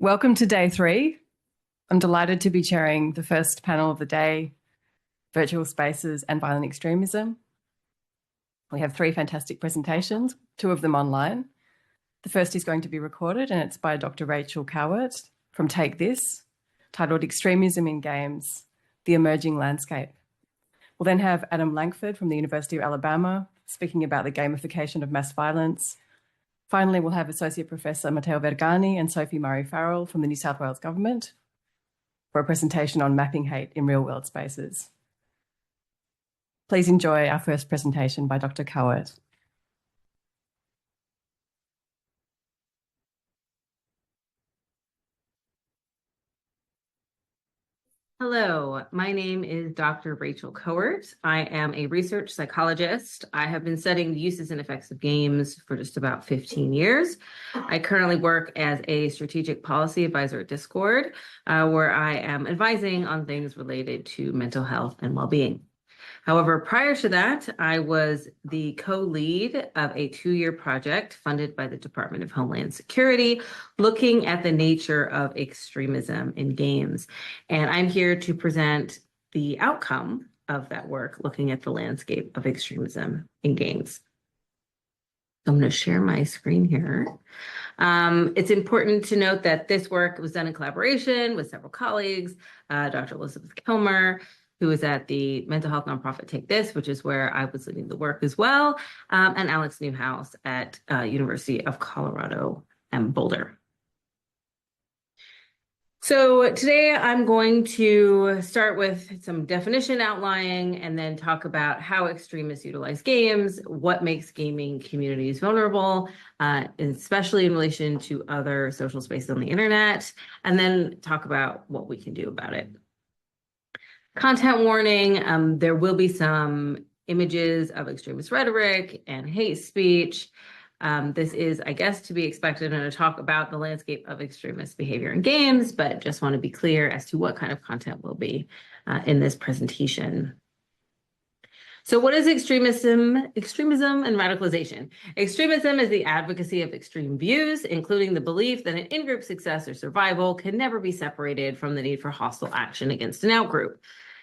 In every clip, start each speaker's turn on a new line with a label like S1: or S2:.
S1: Welcome to day 3. I'm delighted to be chairing the first panel of the day, Virtual Spaces and Violent Extremism. We have 3 fantastic presentations, 2 of them online. The first is going to be recorded and it's by Dr. Rachel Kowert from Take This, titled Extremism in Games, the Emerging Landscape. We'll then have Adam Lankford from the University of Alabama speaking about the gamification of mass violence. Finally, we'll have Associate Professor Matteo Vergani and Sophie Farrell from the New South Wales Government for a presentation on mapping hate in real-world spaces. Please enjoy our first presentation by Dr. Kowert.
S2: Hello, my name is Dr. Rachel Kowert. I am a research psychologist. I have been studying the uses and effects of games for just about 15 years. I currently work as a strategic policy advisor at Discord, where I am advising on things related to mental health and well-being. However, prior to that, I was the co-lead of a 2-year project funded by the Department of Homeland Security, looking at the nature of extremism in games. And I'm here to present the outcome of that work, looking at the landscape of extremism in games. I'm going to share my screen here. It's important to note that this work was done in collaboration with several colleagues, Dr. Elizabeth Kilmer, who is at the mental health nonprofit Take This, which is where I was leading the work as well, and Alex Newhouse at University of Colorado and Boulder. So today I'm going to start with some definition outlining and then talk about how extremists utilize games, what makes gaming communities vulnerable, especially in relation to other social spaces on the internet, and then talk about what we can do about it. Content warning, there will be some images of extremist rhetoric and hate speech. This is, I guess, to be expected in a talk about the landscape of extremist behavior in games, but just want to be clear as to what kind of content will be in this presentation. So what is extremism and radicalization? Extremism is the advocacy of extreme views, including the belief that an in-group success or survival can never be separated from the need for hostile action against an outgroup.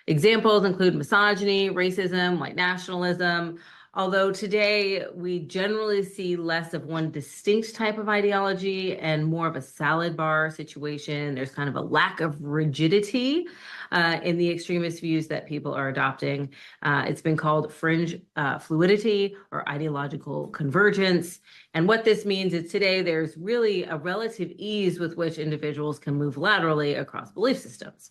S2: Examples include misogyny, racism, white nationalism, although today we generally see less of one distinct type of ideology and more of a salad bar situation. There's kind of a lack of rigidity in the extremist views that people are adopting. It's been called fringe fluidity or ideological convergence. And what this means is today there's really a relative ease with which individuals can move laterally across belief systems.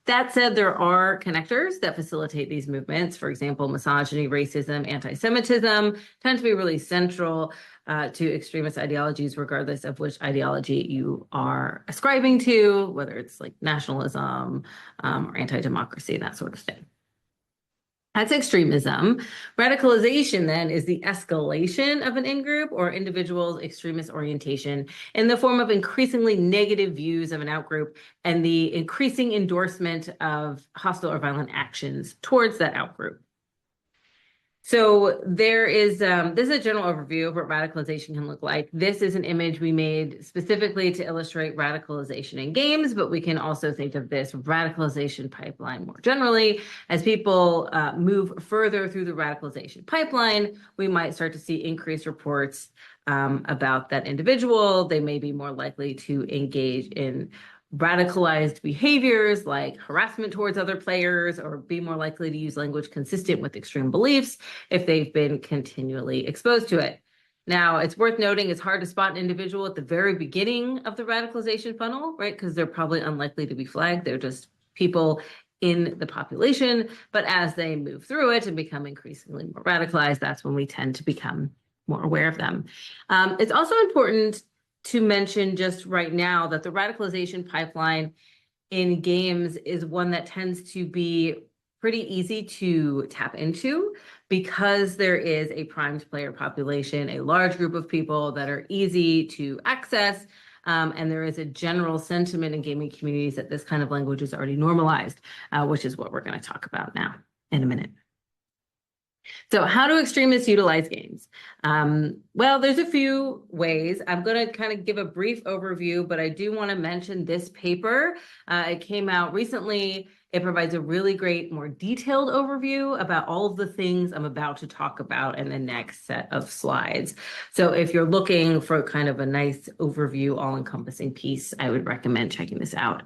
S2: That said, there are connectors that facilitate these movements. For example, misogyny, racism, anti-Semitism tend to be really central to extremist ideologies, regardless of which ideology you are ascribing to, whether it's like nationalism or anti-democracy, that sort of thing. That's extremism. Radicalization, then, is the escalation of an in-group or individual's extremist orientation in the form of increasingly negative views of an outgroup and the increasing endorsement of hostile or violent actions towards that outgroup. So there is, this is a general overview of what radicalization can look like. This is an image we made specifically to illustrate radicalization in games, but we can also think of this radicalization pipeline more generally. As people move further through the radicalization pipeline, we might start to see increased reports about that individual. They may be more likely to engage in radicalized behaviors like harassment towards other players, or be more likely to use language consistent with extreme beliefs if they've been continually exposed to it. Now, it's worth noting it's hard to spot an individual at the very beginning of the radicalization funnel, right? Because they're probably unlikely to be flagged. They're just people in the population. But as they move through it and become increasingly more radicalized, that's when we tend to become more aware of them. It's also important to mention just right now that the radicalization pipeline in games is one that tends to be pretty easy to tap into because there is a primed player population, a large group of people that are easy to access, and there is a general sentiment in gaming communities that this kind of language is already normalized, which is what we're going to talk about now in a minute. So how do extremists utilize games? Well, there's a few ways. I'm going to kind of give a brief overview, but I do want to mention this paper. It came out recently. It provides a really great, more detailed overview about all of the things I'm about to talk about in the next set of slides. So if you're looking for kind of a nice overview, all-encompassing piece, I would recommend checking this out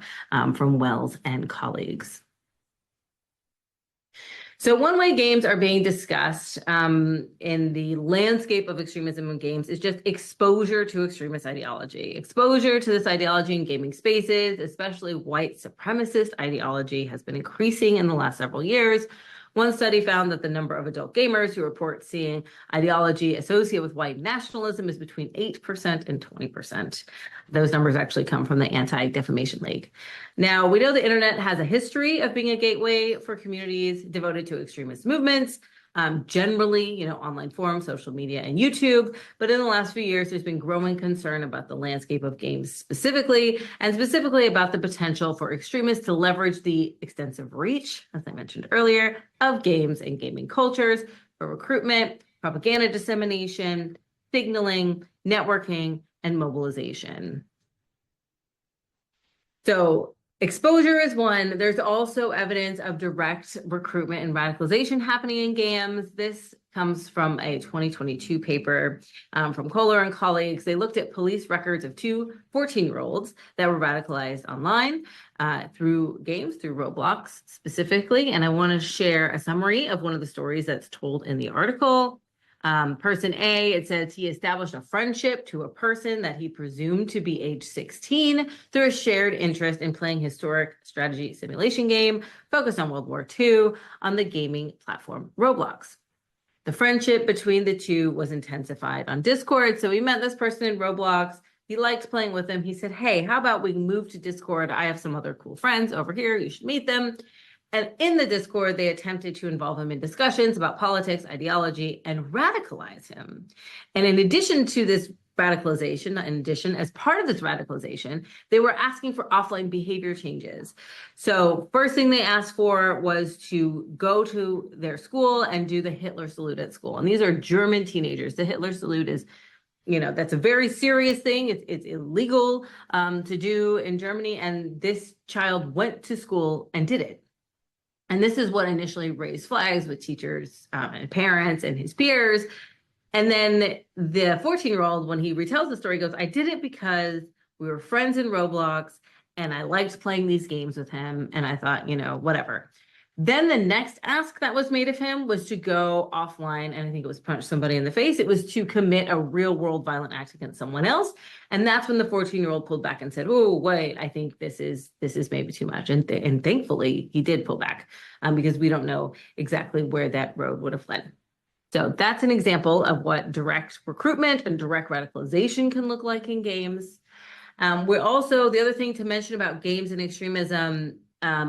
S2: from Wells and colleagues. So one way games are being discussed in the landscape of extremism in games is just exposure to extremist ideology. Exposure to this ideology in gaming spaces, especially white supremacist ideology, has been increasing in the last several years. One study found that the number of adult gamers who report seeing ideology associated with white nationalism is between 8% and 20%. Those numbers actually come from the Anti-Defamation League. Now, we know the internet has a history of being a gateway for communities devoted to extremist movements. Generally, online forums, social media, and YouTube. But in the last few years, there's been growing concern about the landscape of games specifically, and specifically about the potential for extremists to leverage the extensive reach, as I mentioned earlier, of games and gaming cultures for recruitment, propaganda dissemination, signaling, networking, and mobilization. So exposure is one. There's also evidence of direct recruitment and radicalization happening in games. This comes from a 2022 paper from Kowert and colleagues. They looked at police records of two 14-year-olds that were radicalized online through games, through Roblox specifically. And I want to share a summary of one of the stories that's told in the article. Person A, it says he established a friendship to a person that he presumed to be age 16 through a shared interest in playing historic strategy simulation game focused on World War II on the gaming platform Roblox. The friendship between the two was intensified on Discord. So he met this person in Roblox. He liked playing with them. He said, hey, how about we move to Discord? I have some other cool friends over here. You should meet them. And in the Discord, they attempted to involve him in discussions about politics, ideology, and radicalize him. And in addition to this radicalization, as part of this radicalization, they were asking for offline behavior changes. So first thing they asked for was to go to their school and do the Hitler salute at school. And these are German teenagers. The Hitler salute is that's a very serious thing. It's illegal to do in Germany. And this child went to school and did it. And this is what initially raised flags with teachers and parents and his peers. And then the 14-year-old, when he retells the story, goes, I did it because we were friends in Roblox and I liked playing these games with him. And I thought, whatever. Then the next ask that was made of him was to go offline, and I think it was punch somebody in the face. It was to commit a real world violent act against someone else. And that's when the 14-year-old pulled back and said, oh, wait, I think this is maybe too much. And thankfully he did pull back because we don't know exactly where that road would have led. So that's an example of what direct recruitment and direct radicalization can look like in games. We're also, the other thing to mention about games and extremism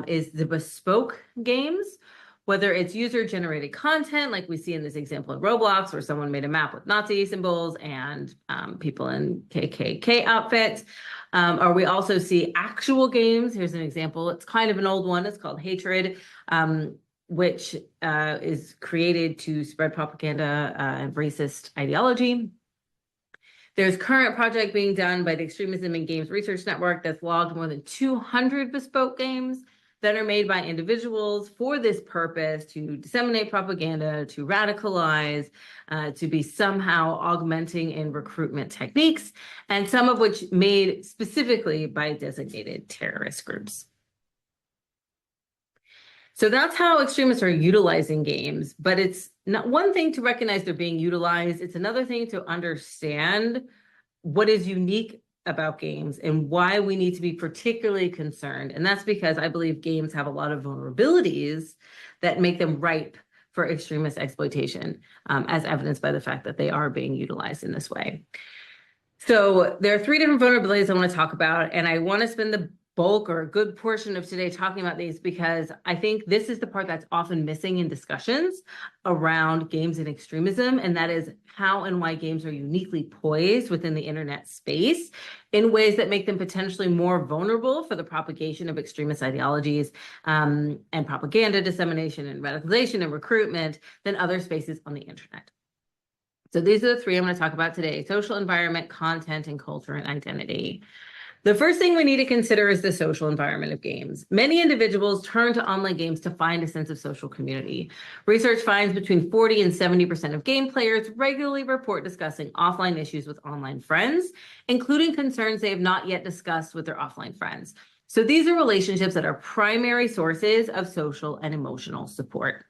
S2: is the bespoke games, whether it's user-generated content, like we see in this example of Roblox, where someone made a map with Nazi symbols and people in KKK outfits, or we also see actual games. Here's an example. It's kind of an old one. It's called Hatred, which is created to spread propaganda and racist ideology. There's current project being done by the Extremism in Games Research Network that's logged more than 200 bespoke games that are made by individuals for this purpose, to disseminate propaganda, to radicalize, to be somehow augmenting in recruitment techniques, and some of which made specifically by designated terrorist groups. So that's how extremists are utilizing games, but it's not one thing to recognize they're being utilized. It's another thing to understand what is unique about games and why we need to be particularly concerned. And that's because I believe games have a lot of vulnerabilities that make them ripe for extremist exploitation, as evidenced by the fact that they are being utilized in this way. So there are three different vulnerabilities I want to talk about, and I want to spend the bulk or a good portion of today talking about these because I think this is the part that's often missing in discussions around games and extremism, and that is how and why games are uniquely poised within the internet space in ways that make them potentially more vulnerable for the propagation of extremist ideologies and propaganda dissemination and radicalization and recruitment than other spaces on the internet. So these are the three I'm going to talk about today: social environment, content, and culture and identity. The first thing we need to consider is the social environment of games. Many individuals turn to online games to find a sense of social community. Research finds between 40 and 70% of game players regularly report discussing offline issues with online friends, including concerns they have not yet discussed with their offline friends. So these are relationships that are primary sources of social and emotional support.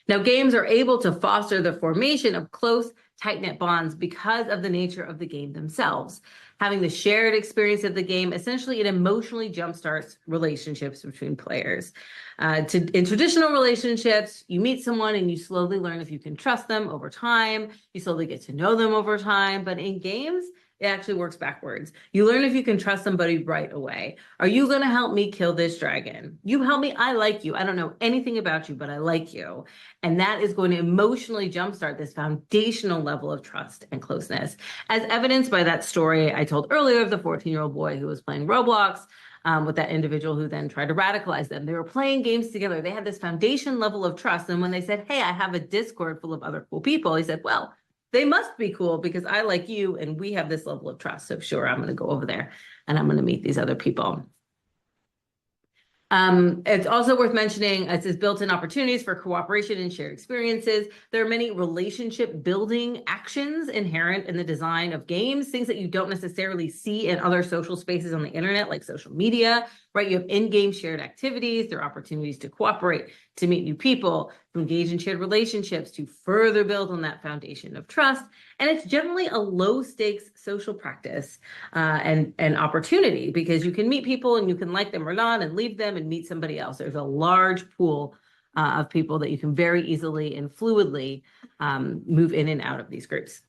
S2: Now, games are able to foster the formation of close, tight-knit bonds because of the nature of the game themselves. Having the shared experience of the game, essentially it emotionally jumpstarts relationships between players. In traditional relationships, you meet someone and you slowly learn if you can trust them over time. You slowly get to know them over time. But in games, it actually works backwards. You learn if you can trust somebody right away. Are you going to help me kill this dragon? You help me, I like you. I don't know anything about you, but I like you. And that is going to emotionally jumpstart this foundational level of trust and closeness, as evidenced by that story I told earlier of the 14-year-old boy who was playing Roblox with that individual who then tried to radicalize them. They were playing games together. They had this foundation level of trust. And when they said, hey, I have a Discord full of other cool people, he said, well, they must be cool because I like you and we have this level of trust. So sure, I'm going to go over there and I'm going to meet these other people. It's also worth mentioning, it says built-in opportunities for cooperation and shared experiences. There are many relationship building actions inherent in the design of games, things that you don't necessarily see in other social spaces on the internet, like social media, right? You have in-game shared activities. There are opportunities to cooperate, to meet new people, to engage in shared relationships, to further build on that foundation of trust. And it's generally a low-stakes social practice and opportunity, because you can meet people and you can like them or not and leave them and meet somebody else. There's a large pool of people that you can very easily and fluidly move in and out of these groups.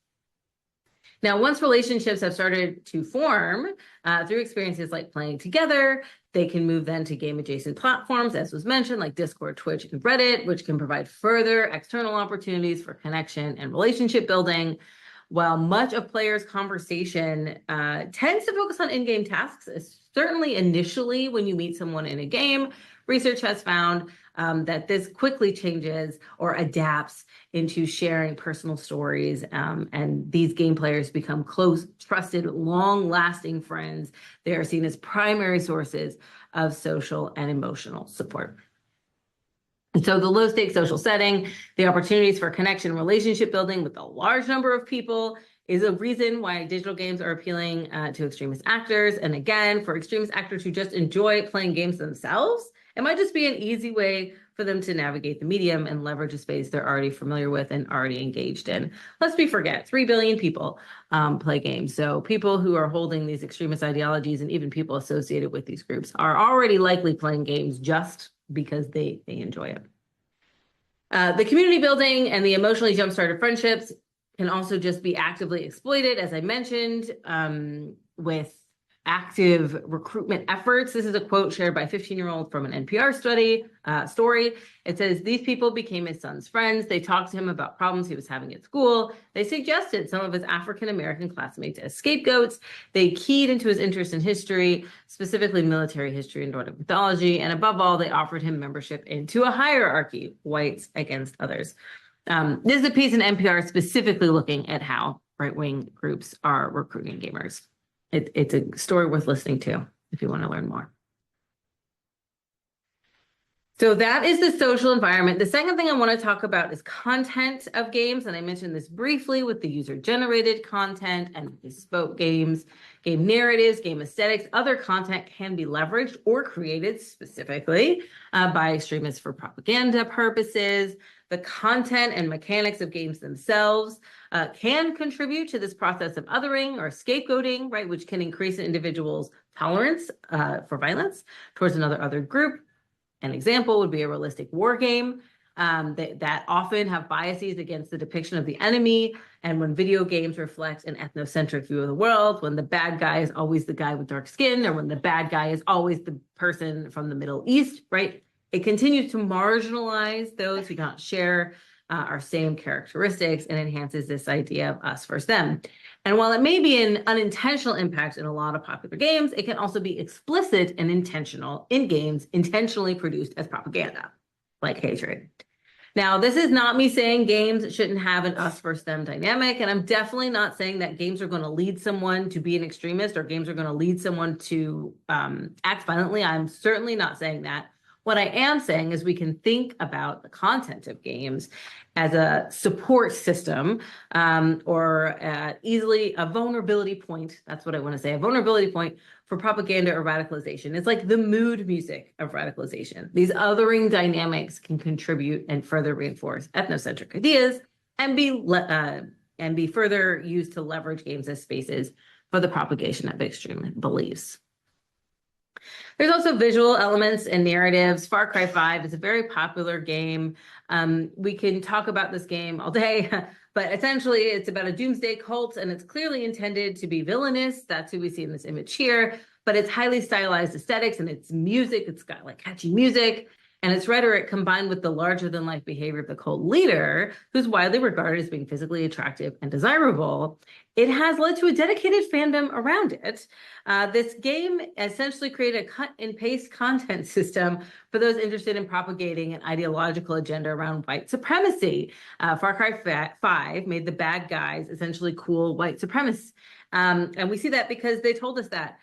S2: Now, once relationships have started to form through experiences like playing together, they can move then to game-adjacent platforms, as was mentioned, like Discord, Twitch, and Reddit, which can provide further external opportunities for connection and relationship building. While much of players' conversation tends to focus on in-game tasks, certainly initially when you meet someone in a game, research has found that this quickly changes or adapts into sharing personal stories, and these game players become close, trusted, long-lasting friends. They are seen as primary sources of social and emotional support. And so the low-stakes social setting, the opportunities for connection, relationship building with a large number of people is a reason why digital games are appealing to extremist actors. And again, for extremist actors who just enjoy playing games themselves, it might just be an easy way for them to navigate the medium and leverage a space they're already familiar with and already engaged in. Lest we forget, 3 billion people play games. So people who are holding these extremist ideologies and even people associated with these groups are already likely playing games just because they enjoy it. The community building and the emotionally jump-started friendships can also just be actively exploited, as I mentioned, with active recruitment efforts. This is a quote shared by a 15-year-old from an NPR story. It says, these people became his son's friends. They talked to him about problems he was having at school. They suggested some of his African-American classmates as scapegoats. They keyed into his interest in history, specifically military history and Nordic mythology. And above all, they offered him membership into a hierarchy, whites against others. This is a piece in NPR specifically looking at how right-wing groups are recruiting gamers. It's a story worth listening to if you want to learn more. So that is the social environment. The second thing I want to talk about is content of games. And I mentioned this briefly with the user-generated content and bespoke games, game narratives, game aesthetics. Other content can be leveraged or created specifically by extremists for propaganda purposes. The content and mechanics of games themselves can contribute to this process of othering or scapegoating, right, which can increase an individual's tolerance for violence towards another group. An example would be a realistic war game that often have biases against the depiction of the enemy. And when video games reflect an ethnocentric view of the world, when the bad guy is always the guy with dark skin, or when the bad guy is always the person from the Middle East, right? It continues to marginalize those who don't share our same characteristics and enhances this idea of us versus them. And while it may be an unintentional impact in a lot of popular games, it can also be explicit and intentional in games intentionally produced as propaganda, like hatred. Now, this is not me saying games shouldn't have an us versus them dynamic, and I'm definitely not saying that games are going to lead someone to be an extremist or games are going to lead someone to act violently. I'm certainly not saying that. What I am saying is we can think about the content of games as a support system or easily a vulnerability point. That's what I want to say, a vulnerability point for propaganda or radicalization. It's like the mood music of radicalization. These othering dynamics can contribute and further reinforce ethnocentric ideas and be further used to leverage games as spaces for the propagation of extreme beliefs. There's also visual elements and narratives. Far Cry 5 is a very popular game. We can talk about this game all day, but essentially it's about a doomsday cult and it's clearly intended to be villainous. That's who we see in this image here, but it's highly stylized aesthetics and its music. It's got like catchy music and its rhetoric combined with the larger than life behavior of the cult leader, who's widely regarded as being physically attractive and desirable. It has led to a dedicated fandom around it. This game essentially created a cut and paste content system for those interested in propagating an ideological agenda around white supremacy. Far Cry 5 made the bad guys essentially cool white supremacists. And we see that because they told us that.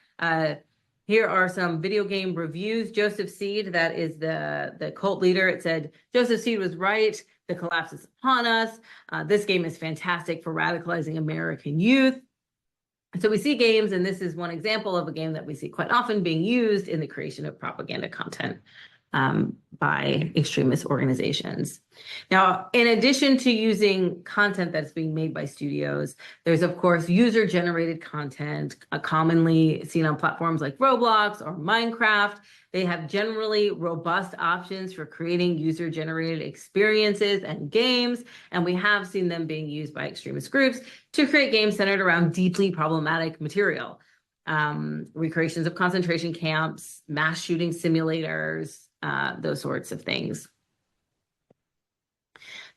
S2: Here are some video game reviews. Joseph Seed, that is the cult leader. It said, Joseph Seed was right. The collapse is upon us. This game is fantastic for radicalizing American youth. So we see games, and this is one example of a game that we see quite often being used in the creation of propaganda content by extremist organizations. Now, in addition to using content that's being made by studios, there's, of course, user-generated content commonly seen on platforms like Roblox or Minecraft. They have generally robust options for creating user-generated experiences and games, and we have seen them being used by extremist groups to create games centered around deeply problematic material. Recreations of concentration camps, mass shooting simulators, those sorts of things.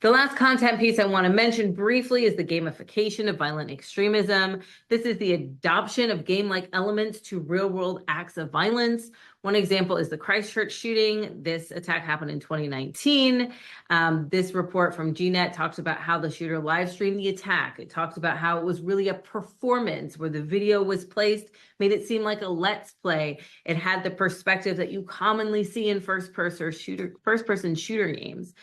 S2: The last content piece I want to mention briefly is the gamification of violent extremism. This is the adoption of game-like elements to real-world acts of violence. One example is the Christchurch shooting. This attack happened in 2019. This report from GNet talks about how the shooter live streamed the attack. It talks about how it was really a performance where the video was placed, made it seem like a let's play. It had the perspective that you commonly see in first-person shooter games.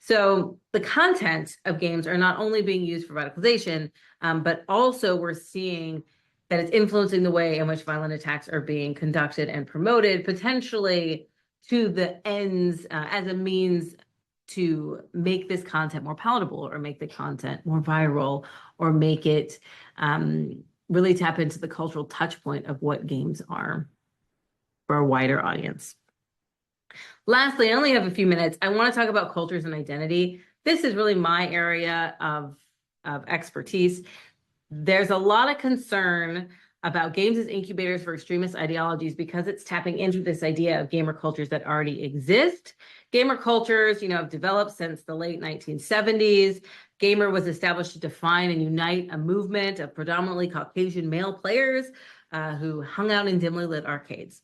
S2: So the content of games are not only being used for radicalization, but also we're seeing that it's influencing the way in which violent attacks are being conducted and promoted, potentially to the ends as a means to make this content more palatable or make the content more viral or make it really tap into the cultural touch point of what games are for a wider audience. Lastly, I only have a few minutes. I want to talk about cultures and identity. This is really my area of expertise. There's a lot of concern about games as incubators for extremist ideologies because it's tapping into this idea of gamer cultures that already exist. Gamer cultures, have developed since the late 1970s. Gamer was established to define and unite a movement of predominantly Caucasian male players who hung out in dimly lit arcades.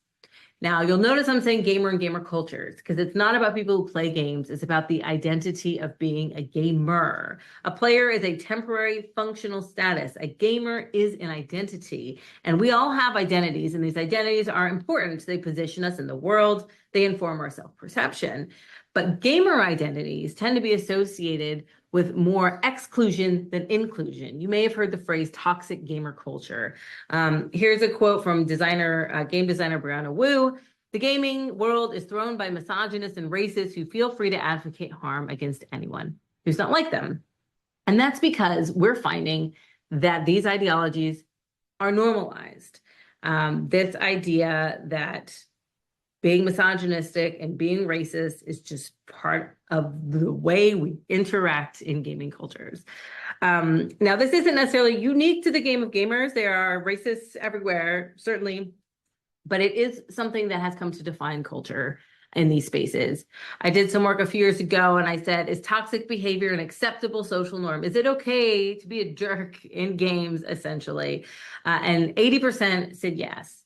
S2: Now, you'll notice I'm saying gamer and gamer cultures because it's not about people who play games. It's about the identity of being a gamer. A player is a temporary functional status. A gamer is an identity. And we all have identities, and these identities are important. They position us in the world. They inform our self-perception. But gamer identities tend to be associated with more exclusion than inclusion. You may have heard the phrase toxic gamer culture. Here's a quote from game designer Brianna Wu. The gaming world is thrown by misogynists and racists who feel free to advocate harm against anyone who's not like them. And that's because we're finding that these ideologies are normalized. This idea that being misogynistic and being racist is just part of the way we interact in gaming cultures. Now, this isn't necessarily unique to the game of gamers. There are racists everywhere, certainly, but it is something that has come to define culture in these spaces. I did some work a few years ago and I said, is toxic behavior an acceptable social norm? Is it okay to be a jerk in games, essentially? And 80% said yes.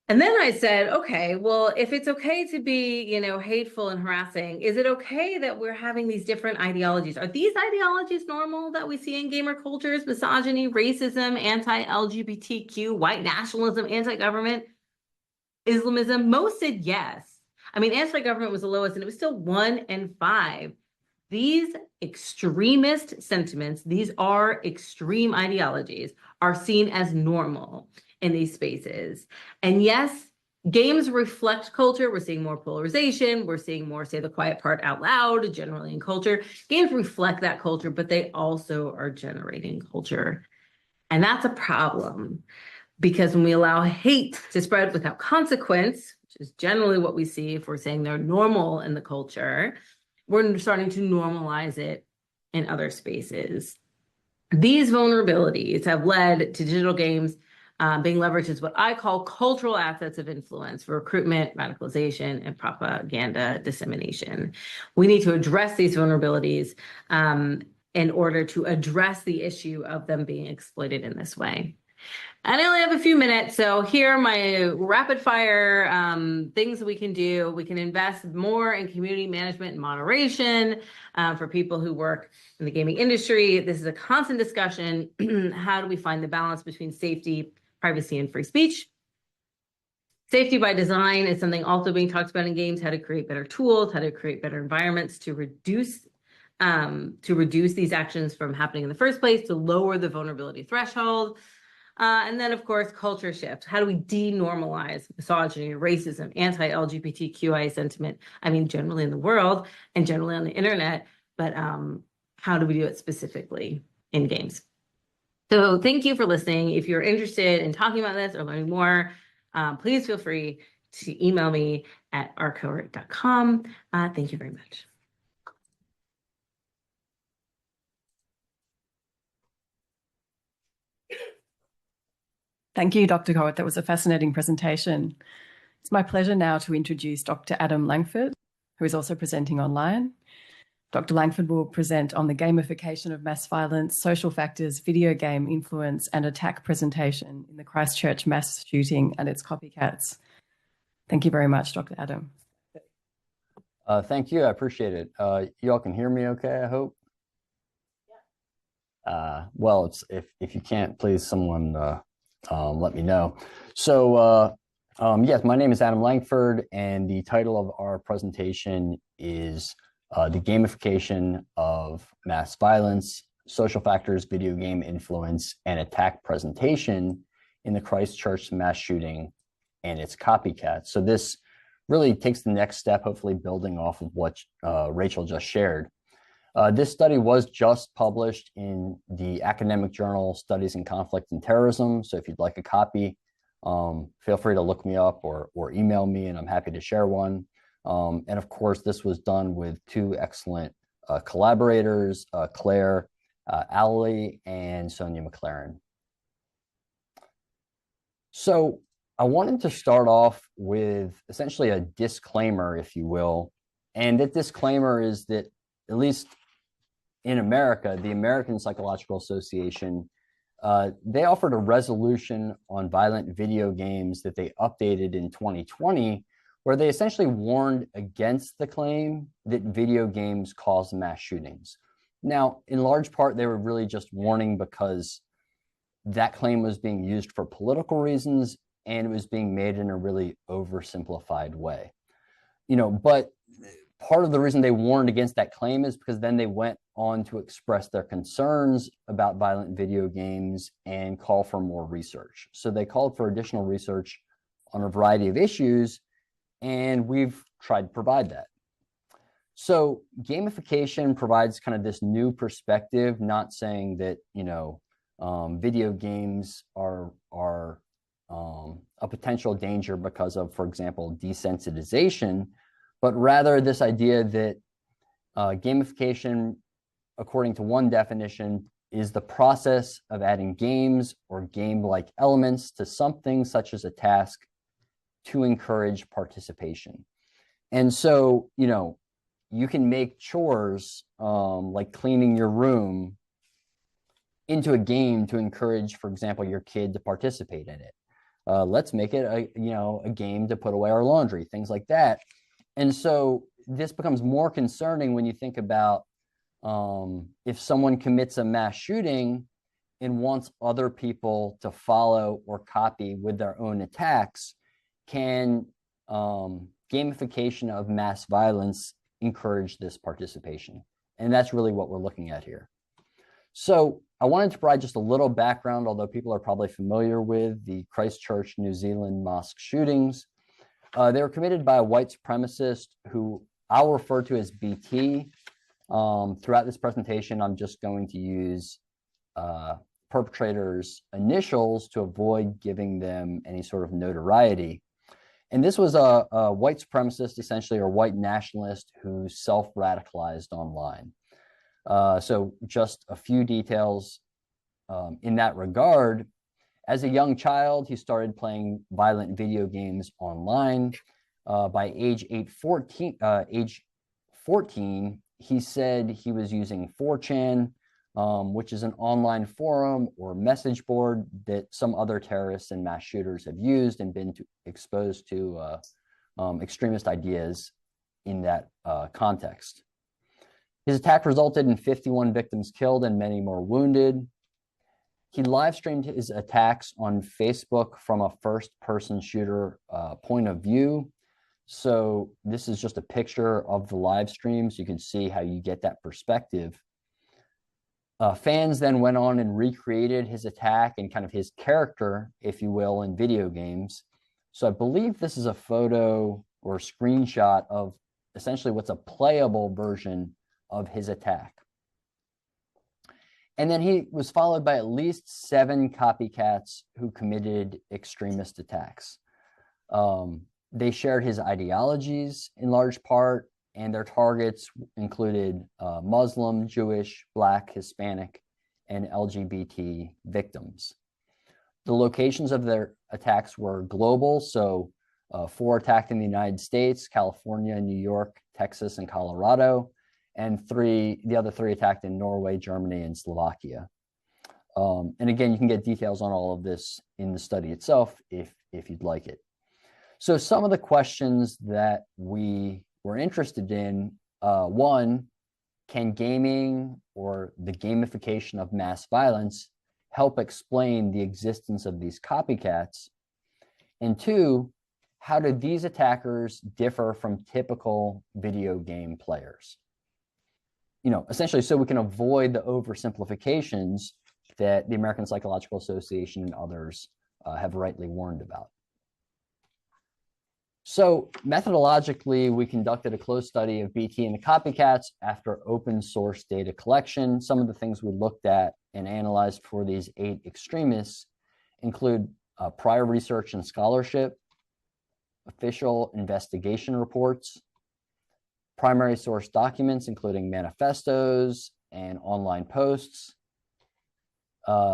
S2: And then I said, okay, well, if it's okay to be, hateful and harassing, is it okay that we're having these different ideologies? Are these ideologies normal that we see in gamer cultures? Misogyny, racism, anti-LGBTQ, white nationalism, anti-government, Islamism? Most said yes. I mean, anti-government was the lowest, and it was still 1 in 5. These extremist sentiments, these are extreme ideologies, are seen as normal in these spaces. And yes, games reflect culture. We're seeing more polarization. We're seeing more say the quiet part out loud, generally in culture. Games reflect that culture, but they also are generating culture. And that's a problem, because when we allow hate to spread without consequence, which is generally what we see if we're saying they're normal in the culture, we're starting to normalize it in other spaces. These vulnerabilities have led to digital games being leveraged as what I call cultural assets of influence for recruitment, radicalization, and propaganda dissemination. We need to address these vulnerabilities in order to address the issue of them being exploited in this way. And I only have a few minutes, so here are my rapid fire things that we can do. We can invest more in community management and moderation for people who work in the gaming industry. This is a constant discussion. How do we find the balance between safety, privacy, and free speech? Safety by design is something also being talked about in games, how to create better tools, how to create better environments to reduce these actions from happening in the first place, to lower the vulnerability threshold. And then, of course, culture shift. How do we denormalize misogyny, racism, anti-LGBTQI sentiment? I mean, generally in the world and generally on the internet, but how do we do it specifically in games? So thank you for listening. If you're interested in talking about this or learning more, please feel free to email me at rcowert.com. Thank you very much.
S1: Thank you, Dr. Kowert. That was a fascinating presentation. It's my pleasure now to introduce Dr. Adam Lankford, who is also presenting online. Dr. Lankford will present on the gamification of mass violence, social factors, video game influence, and attack presentation in the Christchurch mass shooting and its copycats. Thank you very much, Dr. Adam.
S3: Thank you. I appreciate it. You all can hear me okay, I hope? Yeah. Well, if you can't, please someone let me know. So yes, my name is Adam Lankford, and the title of our presentation is the gamification of mass violence, social factors, video game influence, and attack presentation in the Christchurch mass shooting and its copycats. So this really takes the next step, hopefully building off of what Rachel just shared. This study was just published in the academic journal Studies in Conflict and Terrorism. So if you'd like a copy, feel free to look me up or email me, and I'm happy to share one. And of course, this was done with two excellent collaborators, Claire Alley and Sonia McLaren. So I wanted to start off with essentially a disclaimer, if you will. And that disclaimer is that, at least in America, the American Psychological Association, they offered a resolution on violent video games that they updated in 2020, where they essentially warned against the claim that video games cause mass shootings. Now, in large part, they were really just warning because that claim was being used for political reasons, and it was being made in a really oversimplified way. But part of the reason they warned against that claim is because then they went on to express their concerns about violent video games and call for more research. So they called for additional research on a variety of issues, and we've tried to provide that. So gamification provides kind of this new perspective, not saying that, video games are a potential danger because of, for example, desensitization, but rather this idea that gamification, according to one definition, is the process of adding games or game-like elements to something such as a task to encourage participation. And so, you know, you can make chores like cleaning your room into a game to encourage, for example, your kid to participate in it. Let's make it a game to put away our laundry, things like that. And so this becomes more concerning when you think about if someone commits a mass shooting and wants other people to follow or copy with their own attacks, can gamification of mass violence encourage this participation? And that's really what we're looking at here. So I wanted to provide just a little background, although people are probably familiar with the Christchurch, New Zealand mosque shootings. They were committed by a white supremacist who I'll refer to as BT. Throughout this presentation, I'm just going to use perpetrators' initials to avoid giving them any sort of notoriety. And this was a white supremacist, essentially, or white nationalist who self-radicalized online. So just a few details in that regard. As a young child, he started playing violent video games online. By age 14, he said he was using 4chan, which is an online forum or message board that some other terrorists and mass shooters have used and been exposed to extremist ideas in that context. His attack resulted in 51 victims killed and many more wounded. He live streamed his attacks on Facebook from a first-person shooter point of view. So this is just a picture of the live stream, so you can see how you get that perspective. Fans then went on and recreated his attack and kind of his character, if you will, in video games. So I believe this is a photo or screenshot of essentially what's a playable version of his attack. And then he was followed by at least 7 copycats who committed extremist attacks. They shared his ideologies in large part, and their targets included Muslim, Jewish, Black, Hispanic, and LGBT victims. The locations of their attacks were global, so 4 attacked in the United States, California, New York, Texas, and Colorado, and the other 3 attacked in Norway, Germany, and Slovakia. And again, you can get details on all of this in the study itself if you'd like it. So some of the questions that we were interested in, one, can gaming or the gamification of mass violence help explain the existence of these copycats? And 2, how do these attackers differ from typical video game players? You know, essentially so we can avoid the oversimplifications that the American Psychological Association and others have rightly warned about. So methodologically, we conducted a close study of BT and the copycats after open source data collection. Some of the things we looked at and analyzed for these 8 extremists include prior research and scholarship, official investigation reports, primary source documents, including manifestos and online posts,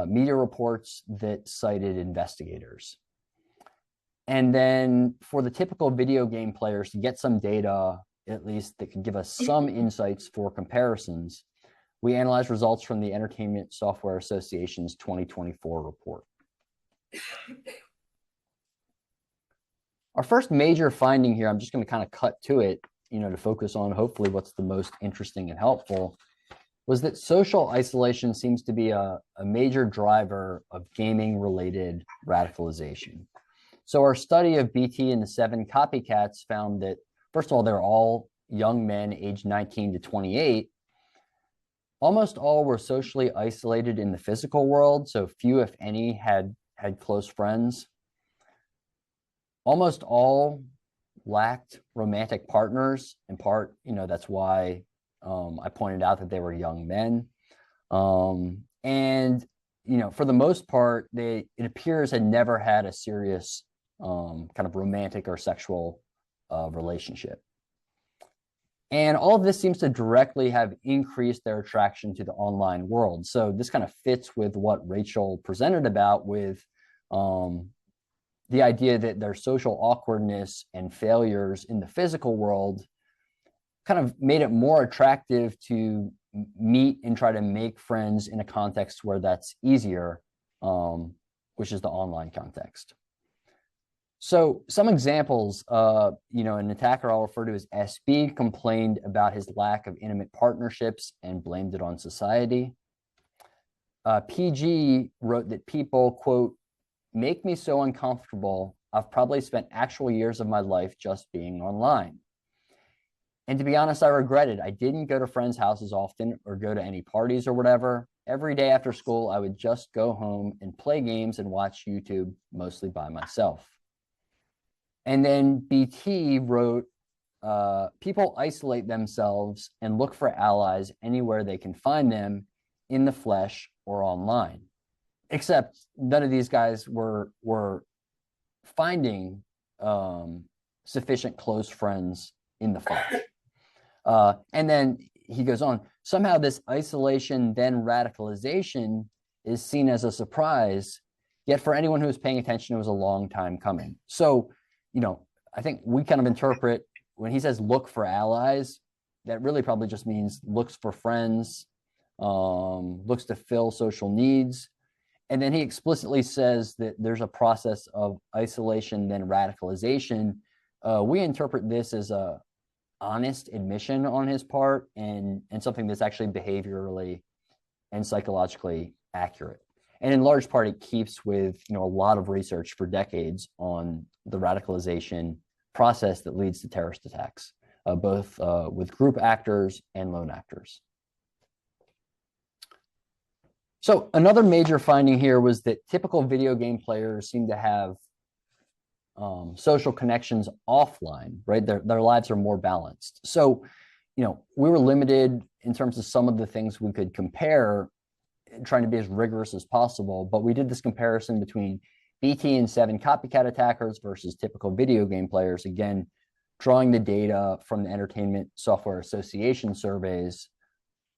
S3: media reports that cited investigators. And then for the typical video game players, to get some data, at least that could give us some insights for comparisons, we analyzed results from the Entertainment Software Association's 2024 report. Our first major finding here, I'm just going to kind of cut to it, you know, to focus on hopefully what's the most interesting and helpful, was that social isolation seems to be a major driver of gaming-related radicalization. So our study of BT and the 7 copycats found that, first of all, they're all young men aged 19 to 28. Almost all were socially isolated in the physical world, so few, if any, had close friends. Almost all lacked romantic partners. In part, you know, that's why I pointed out that they were young men. And, you know, for the most part, it appears had never had a serious kind of romantic or sexual relationship. And all of this seems to directly have increased their attraction to the online world. So this kind of fits with what Rachel presented about with the idea that their social awkwardness and failures in the physical world kind of made it more attractive to meet and try to make friends in a context where that's easier, which is the online context. So some examples, an attacker I'll refer to as SB complained about his lack of intimate partnerships and blamed it on society. PG wrote that people, quote, make me so uncomfortable, I've probably spent actual years of my life just being online. And to be honest, I regret it. I didn't go to friends' houses often or go to any parties or whatever. Every day after school, I would just go home and play games and watch YouTube, mostly by myself. And then BT wrote, people isolate themselves and look for allies anywhere they can find them, in the flesh or online. Except none of these guys were finding sufficient close friends in the flesh. And then he goes on, somehow this isolation, then radicalization is seen as a surprise, yet for anyone who was paying attention, it was a long time coming. So, I think we kind of interpret when he says look for allies, that really probably just means looks for friends, looks to fill social needs. And then he explicitly says that there's a process of isolation, then radicalization. We interpret this as a honest admission on his part and something that's actually behaviorally and psychologically accurate. And in large part, it keeps with a lot of research for decades on the radicalization process that leads to terrorist attacks, both with group actors and lone actors. So another major finding here was that typical video game players seem to have social connections offline, right? Their lives are more balanced. So, we were limited in terms of some of the things we could compare, trying to be as rigorous as possible, but we did this comparison between BT and 7 copycat attackers versus typical video game players, again, drawing the data from the Entertainment Software Association surveys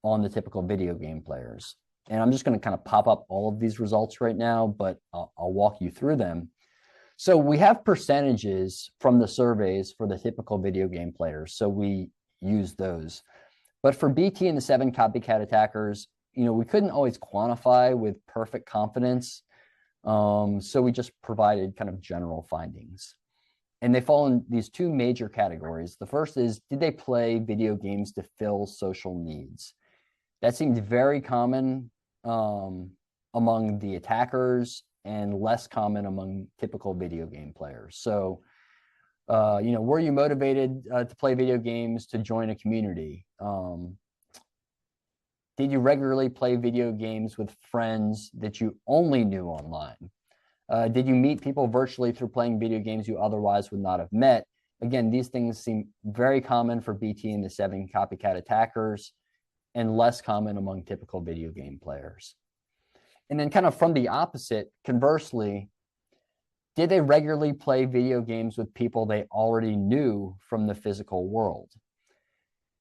S3: on the typical video game players. And I'm just going to kind of pop up all of these results right now, but I'll walk you through them. So we have percentages from the surveys for the typical video game players. So we use those. But for BT and the 7 copycat attackers, we couldn't always quantify with perfect confidence. So we just provided kind of general findings. And they fall in these two major categories. The first is, did they play video games to fill social needs? That seemed very common among the attackers and less common among typical video game players. So, were you motivated to play video games to join a community? Did you regularly play video games with friends that you only knew online? Did you meet people virtually through playing video games you otherwise would not have met? Again, these things seem very common for BT and the 7 copycat attackers and less common among typical video game players. And then kind of from the opposite, conversely, did they regularly play video games with people they already knew from the physical world?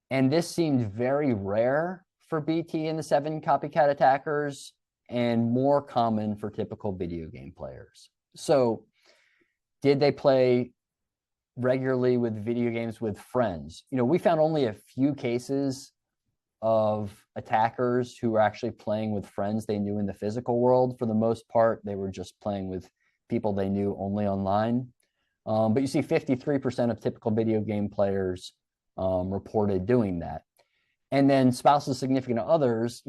S3: And this seemed very rare for BT and the 7 copycat attackers and more common for typical video game players. So did they play regularly with video games with friends? We found only a few cases of attackers who were actually playing with friends they knew in the physical world. For the most part, they were just playing with people they knew only online. But you see 53% of typical video game players reported doing that. And then spouses, significant others,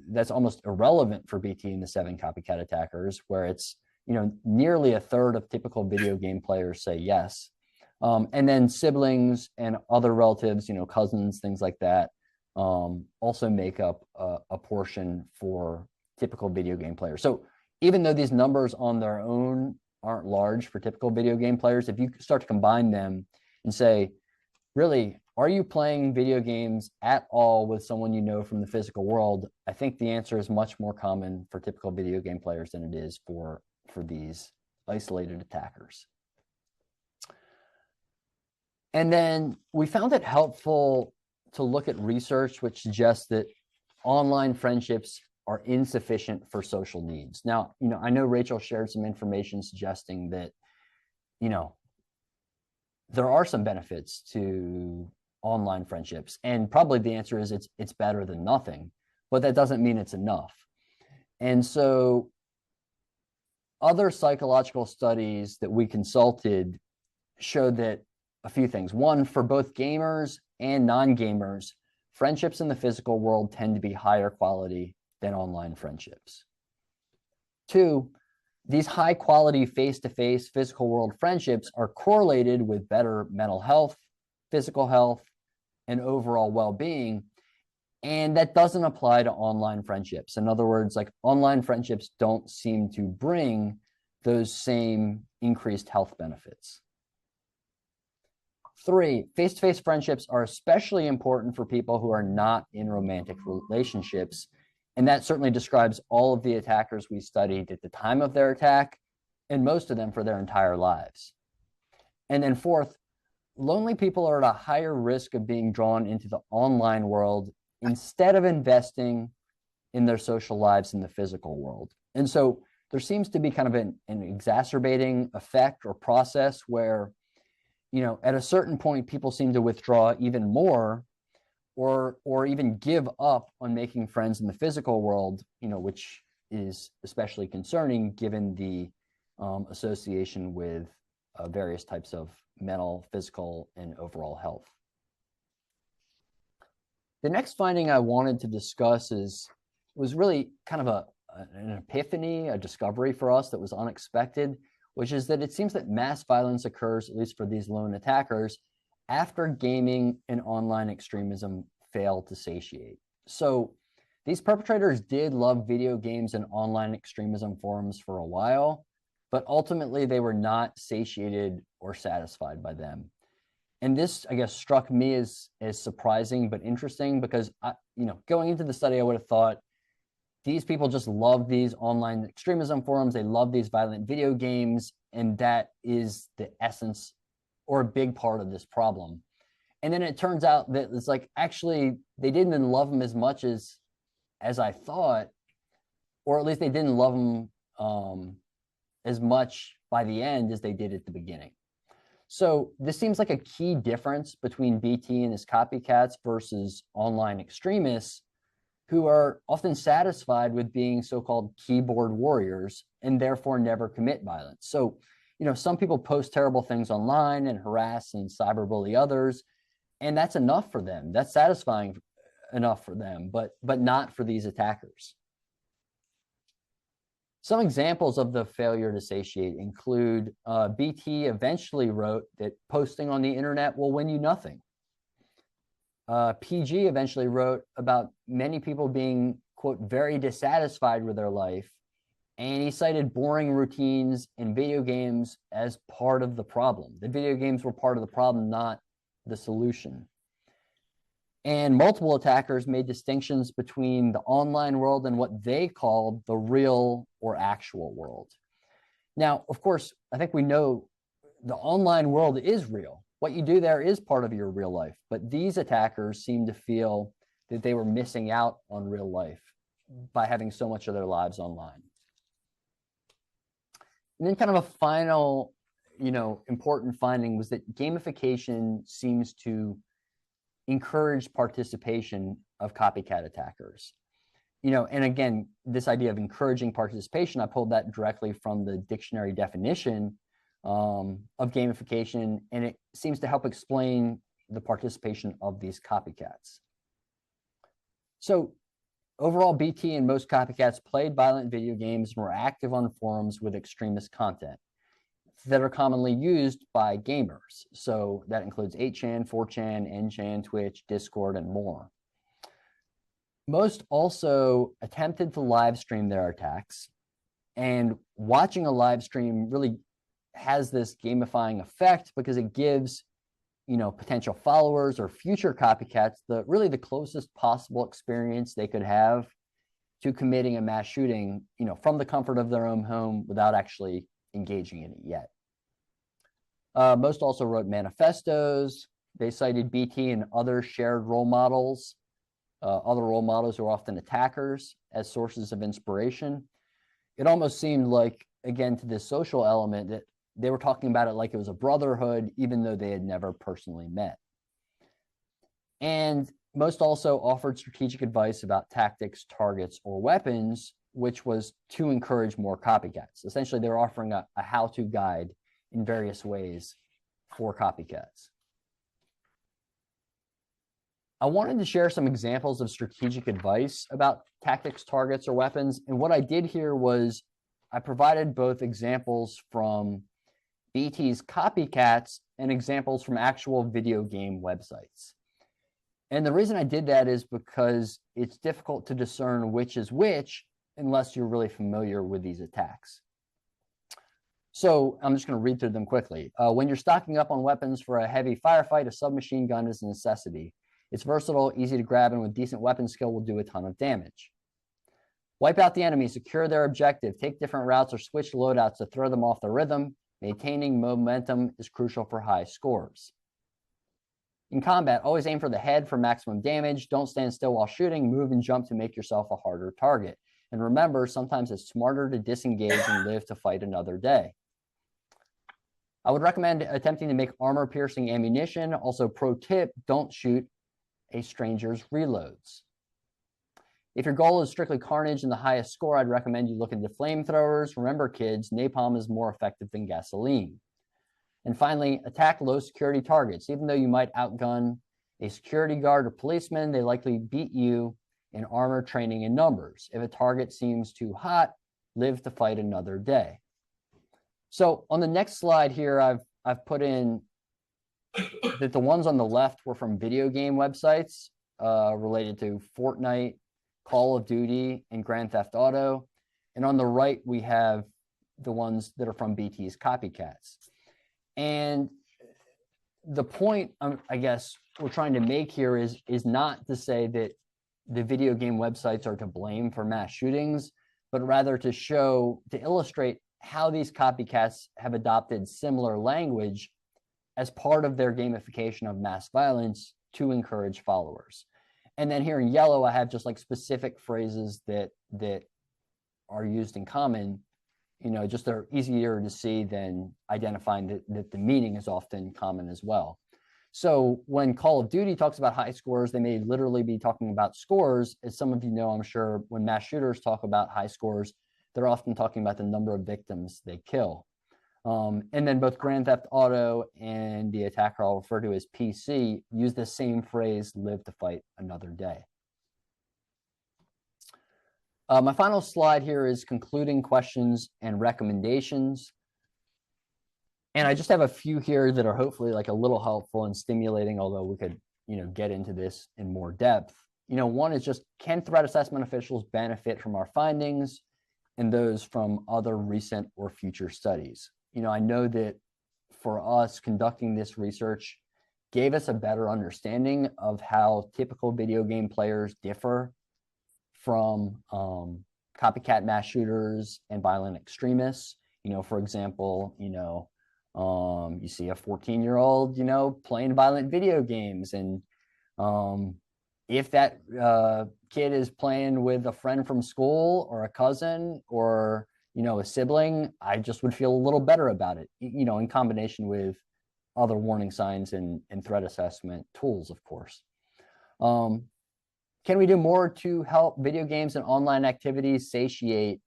S3: that's almost irrelevant for BT and the 7 copycat attackers, where it's, nearly a third of typical video game players say yes. And then siblings and other relatives, cousins, things like that, also make up a portion for typical video game players. So even though these numbers on their own aren't large for typical video game players, if you start to combine them and say, really, are you playing video games at all with someone you know from the physical world? I think the answer is much more common for typical video game players than it is for these isolated attackers. And then we found it helpful to look at research which suggests that online friendships are insufficient for social needs. Now, I know Rachel shared some information suggesting that, there are some benefits to online friendships, and probably the answer is it's better than nothing, but that doesn't mean it's enough. And so other psychological studies that we consulted showed that a few things. One, for both gamers and non-gamers, friendships in the physical world tend to be higher quality than online friendships. Two, these high quality face-to-face physical world friendships are correlated with better mental health, physical health, and overall well-being. And that doesn't apply to online friendships. In other words, like, online friendships don't seem to bring those same increased health benefits. Three, face-to-face friendships are especially important for people who are not in romantic relationships. And that certainly describes all of the attackers we studied at the time of their attack, and most of them for their entire lives. And then fourth, lonely people are at a higher risk of being drawn into the online world instead of investing in their social lives in the physical world. And so there seems to be kind of an exacerbating effect or process where, at a certain point, people seem to withdraw even more, or even give up on making friends in the physical world, which is especially concerning given the association with various types of mental, physical, and overall health. The next finding I wanted to discuss was really kind of an epiphany, a discovery for us that was unexpected, which is that it seems that mass violence occurs, at least for these lone attackers, after gaming and online extremism fail to satiate. So these perpetrators did love video games and online extremism forums for a while, but ultimately they were not satiated or satisfied by them. And this, I guess, struck me as surprising but interesting, because going into the study, I would have thought these people just love these online extremism forums, they love these violent video games, and that is the essence or a big part of this problem. And then it turns out that it's like, actually, they didn't love them as much as I thought, or at least they didn't love them as much by the end as they did at the beginning. So this seems like a key difference between BT and his copycats versus online extremists, who are often satisfied with being so-called keyboard warriors and therefore never commit violence. So, some people post terrible things online and harass and cyberbully others, and that's enough for them. That's satisfying enough for them, but not for these attackers. Some examples of the failure to satiate include BT eventually wrote that posting on the internet will win you nothing. PG eventually wrote about many people being, quote, very dissatisfied with their life, and he cited boring routines in video games as part of the problem. The video games were part of the problem, not the solution. And multiple attackers made distinctions between the online world and what they called the real or actual world. Now, of course, I think we know the online world is real. What you do there is part of your real life, but these attackers seem to feel that they were missing out on real life by having so much of their lives online. And then kind of a final, important finding was that gamification seems to encourage participation of copycat attackers. And again, this idea of encouraging participation, I pulled that directly from the dictionary definition of gamification, and it seems to help explain the participation of these copycats. So overall, BT and most copycats played violent video games and were active on forums with extremist content that are commonly used by gamers. So that includes 8chan, 4chan, N-chan, Twitch, Discord, and more. Most also attempted to live stream their attacks, and watching a live stream really has this gamifying effect because it gives potential followers or future copycats the closest possible experience they could have to committing a mass shooting from the comfort of their own home without actually engaging in it yet. Most also wrote manifestos. They cited BT and other shared role models, other role models who are often attackers, as sources of inspiration. It almost seemed like, again, to this social element, that they were talking about it like it was a brotherhood, even though they had never personally met. And most also offered strategic advice about tactics, targets, or weapons, which was to encourage more copycats. Essentially, they were offering a how-to guide in various ways for copycats. I wanted to share some examples of strategic advice about tactics, targets, or weapons. And what I did here was I provided both examples from BT's Copycats and examples from actual video game websites. And the reason I did that is because it's difficult to discern which is which unless you're really familiar with these attacks. So I'm just going to read through them quickly. When you're stocking up on weapons for a heavy firefight, a submachine gun is a necessity. It's versatile, easy to grab, and with decent weapon skill will do a ton of damage. Wipe out the enemy, secure their objective, take different routes or switch loadouts to throw them off the rhythm. Maintaining momentum is crucial for high scores. In combat, always aim for the head for maximum damage. Don't stand still while shooting. Move and jump to make yourself a harder target. And remember, sometimes it's smarter to disengage and live to fight another day. I would recommend attempting to make armor-piercing ammunition. Also, pro tip, don't shoot a stranger's reloads. If your goal is strictly carnage and the highest score, I'd recommend you look into flamethrowers. Remember, kids, napalm is more effective than gasoline. And finally, attack low security targets. Even though you might outgun a security guard or policeman, they likely beat you in armor, training, and numbers. If a target seems too hot, live to fight another day. So on the next slide here, I've put in that the ones on the left were from video game websites related to Fortnite, Call of Duty, and Grand Theft Auto. And on the right, we have the ones that are from BT's Copycats. And the point, I guess, we're trying to make here is not to say that the video game websites are to blame for mass shootings, but rather to illustrate how these copycats have adopted similar language as part of their gamification of mass violence to encourage followers. And then here in yellow, I have just like specific phrases that are used in common. You know, just they're easier to see than identifying that the meaning is often common as well. So when Call of Duty talks about high scores, they may literally be talking about scores. As some of you know, I'm sure when mass shooters talk about high scores, they're often talking about the number of victims they kill. And then both Grand Theft Auto and the attacker I'll refer to as PC use the same phrase, live to fight another day. My final slide here is concluding questions and recommendations. And I just have a few here that are hopefully like a little helpful and stimulating, although we could, get into this in more depth. One is just, can threat assessment officials benefit from our findings and those from other recent or future studies? I know that for us, conducting this research gave us a better understanding of how typical video game players differ from copycat mass shooters and violent extremists. For example, you see a 14-year-old, playing violent video games. And if that kid is playing with a friend from school or a cousin or, a sibling, I just would feel a little better about it, in combination with other warning signs and threat assessment tools, of course. Can we do more to help video games and online activities satiate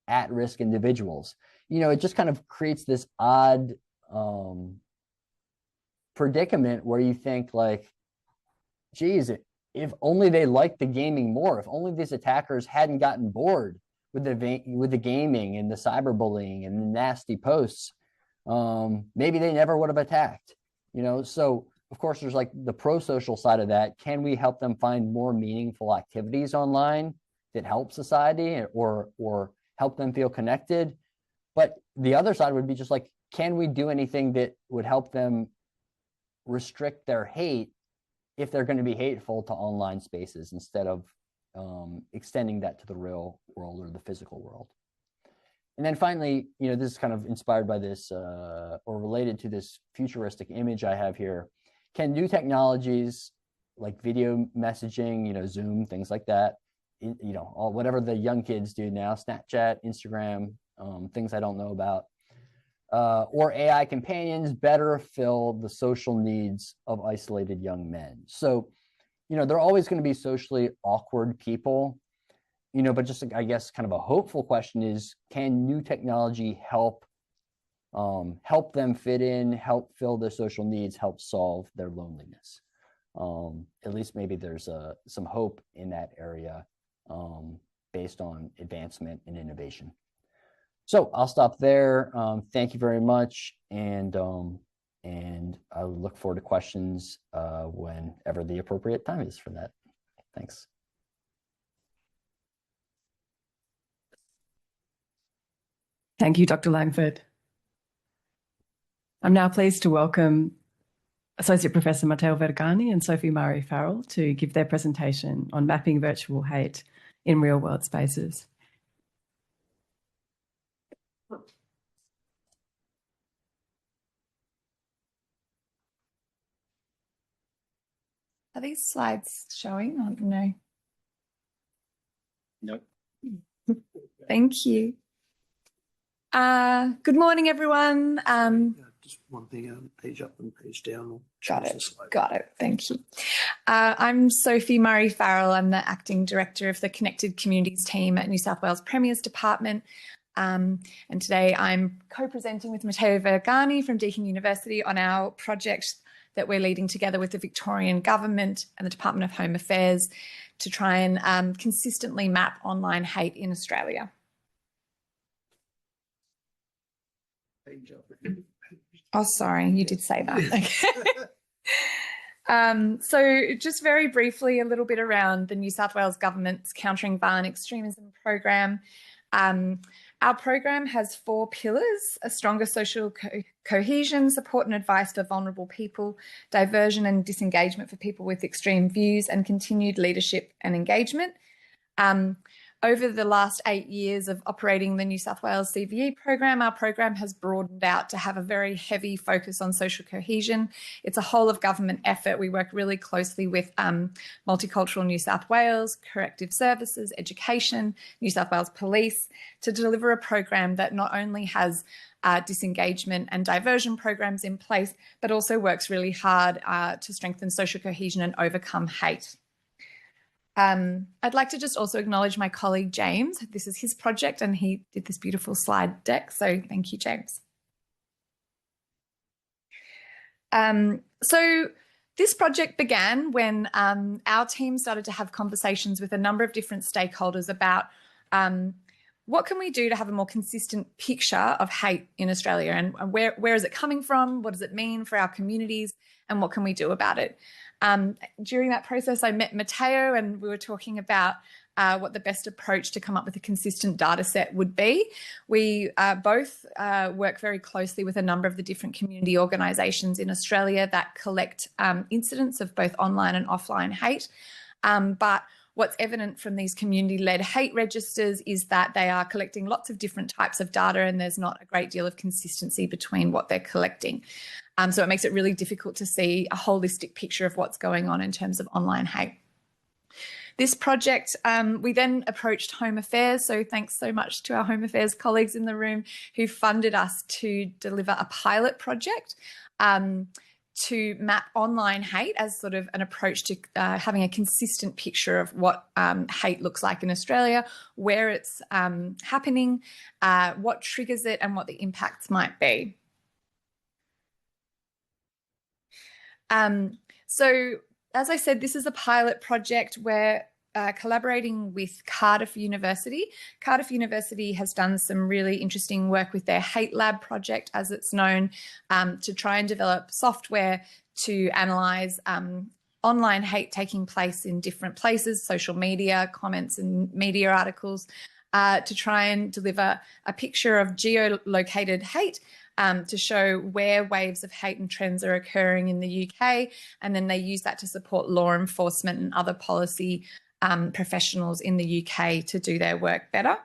S3: at-risk individuals? It just kind of creates this odd predicament where you think like, geez, if only they liked the gaming more, if only these attackers hadn't gotten bored with the gaming and the cyberbullying and the nasty posts, maybe they never would have attacked. So of course there's like the pro-social side of that. Can we help them find more meaningful activities online that help society or help them feel connected? But the other side would be just like, can we do anything that would help them restrict their hate if they're going to be hateful to online spaces instead of extending that to the real world or the physical world? And then finally, this is kind of inspired by this or related to this futuristic image I have here. Can new technologies like video messaging, Zoom, things like that, whatever the young kids do now, Snapchat, Instagram, things I don't know about, or AI companions better fill the social needs of isolated young men? So, they're always going to be socially awkward people, but just, I guess, kind of a hopeful question is, can new technology help them fit in, help fill their social needs, help solve their loneliness? At least maybe there's some hope in that area based on advancement and innovation. So I'll stop there. Thank you very much, and I look forward to questions whenever the appropriate time is for that. Thanks.
S1: Thank you, Dr. Lankford. I'm now pleased to welcome Associate Professor Matteo Vergani and Sophie Farrell to give their presentation on mapping virtual hate in real-world spaces.
S4: Are these slides showing? Oh, no.
S3: Nope.
S4: Thank you. Good morning, everyone.
S5: Just one thing, page up and page down.
S4: Got it. Thank you. I'm Sophie Farrell. I'm the Acting Director of the Connected Communities team at New South Wales Premier's Department. And today I'm co-presenting with Matteo Vergani from Deakin University on our project that we're leading together with the Victorian Government and the Department of Home Affairs to try and consistently map online hate in Australia.
S5: Page up.
S4: Oh, sorry, you did say that. Okay. So just very briefly, a little bit around the New South Wales Government's Countering Violent Extremism program. Our program has 4 pillars: a stronger social cohesion, support and advice for vulnerable people, diversion and disengagement for people with extreme views, and continued leadership and engagement. Over the last 8 years of operating the New South Wales CVE program, our program has broadened out to have a very heavy focus on social cohesion. It's a whole of government effort. We work really closely with Multicultural New South Wales, Corrective Services, Education, New South Wales Police to deliver a program that not only has disengagement and diversion programs in place, but also works really hard to strengthen social cohesion and overcome hate. I'd like to just also acknowledge my colleague, James. This is his project and he did this beautiful slide deck. So thank you, James. So this project began when our team started to have conversations with a number of different stakeholders about what can we do to have a more consistent picture of hate in Australia, and where is it coming from? What does it mean for our communities, and what can we do about it? During that process, I met Matteo and we were talking about what the best approach to come up with a consistent data set would be. We both work very closely with a number of the different community organisations in Australia that collect incidents of both online and offline hate. But what's evident from these community-led hate registers is that they are collecting lots of different types of data and there's not a great deal of consistency between what they're collecting. So it makes it really difficult to see a holistic picture of what's going on in terms of online hate. This project, we then approached Home Affairs. So thanks so much to our Home Affairs colleagues in the room who funded us to deliver a pilot project to map online hate as sort of an approach to having a consistent picture of what hate looks like in Australia, where it's happening, what triggers it, and what the impacts might be. So as I said, this is a pilot project where collaborating with Cardiff University. Cardiff University has done some really interesting work with their Hate Lab project, as it's known, to try and develop software to analyse online hate taking place in different places, social media, comments and media articles, to try and deliver a picture of geolocated hate to show where waves of hate and trends are occurring in the UK. And then they use that to support law enforcement and other policy professionals in the UK to do their work better.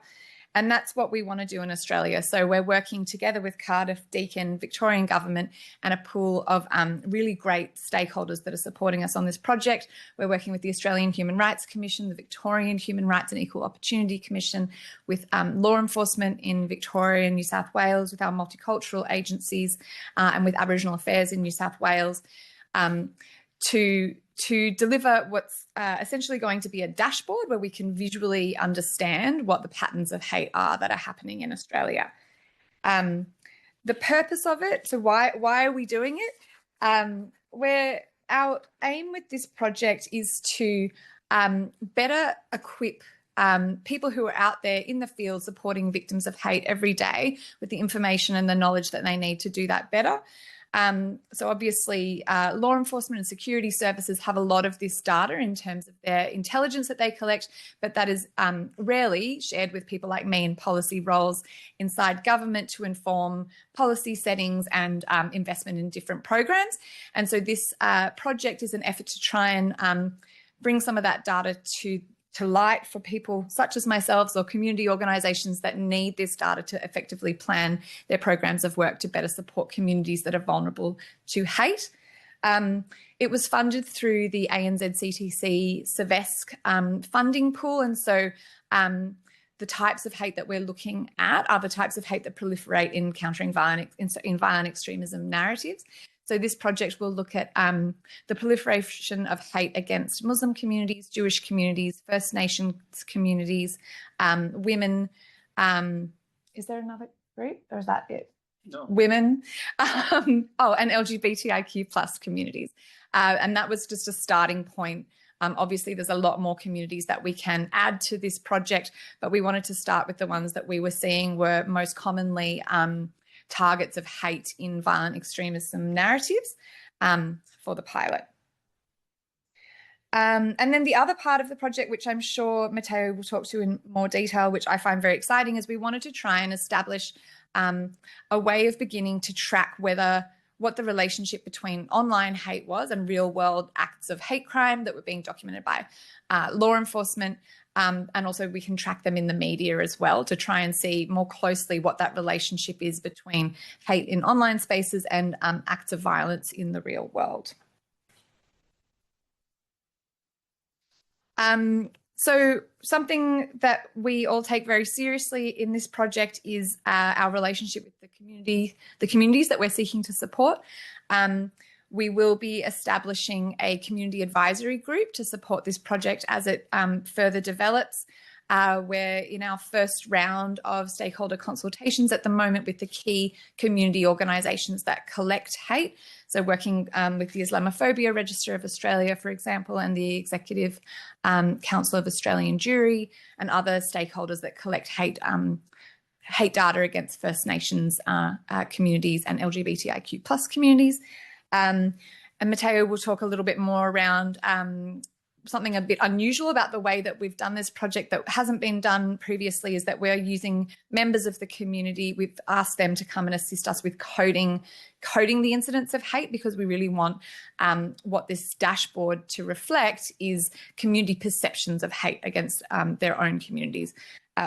S4: And that's what we want to do in Australia. So we're working together with Cardiff, Deakin, Victorian government, and a pool of really great stakeholders that are supporting us on this project. We're working with the Australian Human Rights Commission, the Victorian Human Rights and Equal Opportunity Commission, with law enforcement in Victoria and New South Wales, with our multicultural agencies, and with Aboriginal Affairs in New South Wales, to deliver what's essentially going to be a dashboard where we can visually understand what the patterns of hate are that are happening in Australia. The purpose of it, so why are we doing it? Our aim with this project is to better equip people who are out there in the field supporting victims of hate every day with the information and the knowledge that they need to do that better. So obviously, law enforcement and security services have a lot of this data in terms of their intelligence that they collect, but that is rarely shared with people like me in policy roles inside government to inform policy settings and investment in different programs. And so this project is an effort to try and bring some of that data to light for people such as myself or community organisations that need this data to effectively plan their programs of work to better support communities that are vulnerable to hate. It was funded through the ANZ-CTC SEVESC funding pool, and so the types of hate that we're looking at are the types of hate that proliferate in countering violent extremism narratives. So this project will look at the proliferation of hate against Muslim communities, Jewish communities, First Nations communities, women. Is there another group or is that it?
S5: No.
S4: Women. And LGBTIQ plus communities. And that was just a starting point. Obviously, there's a lot more communities that we can add to this project, but we wanted to start with the ones that we were seeing were most commonly targets of hate in violent extremism narratives for the pilot. And then the other part of the project, which I'm sure Matteo will talk to in more detail, which I find very exciting, is we wanted to try and establish a way of beginning to track what the relationship between online hate was and real world acts of hate crime that were being documented by law enforcement. And also we can track them in the media as well to try and see more closely what that relationship is between hate in online spaces and acts of violence in the real world. So something that we all take very seriously in this project is our relationship with the communities that we're seeking to support. We will be establishing a community advisory group to support this project as it further develops. We're in our first round of stakeholder consultations at the moment with the key community organisations that collect hate. So working with the Islamophobia Register of Australia, for example, and the Executive Council of Australian Jewry and other stakeholders that collect hate data against First Nations communities and LGBTIQ plus communities. And Matteo will talk a little bit more around something a bit unusual about the way that we've done this project that hasn't been done previously, is that we're using members of the community. We've asked them to come and assist us with coding the incidents of hate, because we really want what this dashboard to reflect is community perceptions of hate against their own communities,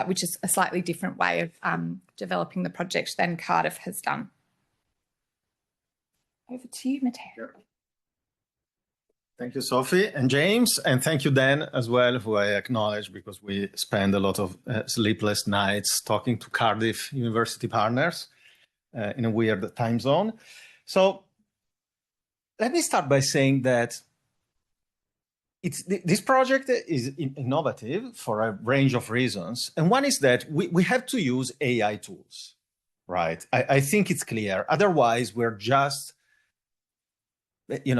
S4: which is a slightly different way of developing the project than Cardiff has done. Over to you, Matteo.
S6: Sure. Thank you, Sophie and James, and thank you, Dan, as well, who I acknowledge because we spend a lot of sleepless nights talking to Cardiff University partners in a weird time zone. So let me start by saying that this project is innovative for a range of reasons. And one is that we have to use AI tools, right? I think it's clear. Otherwise, we're just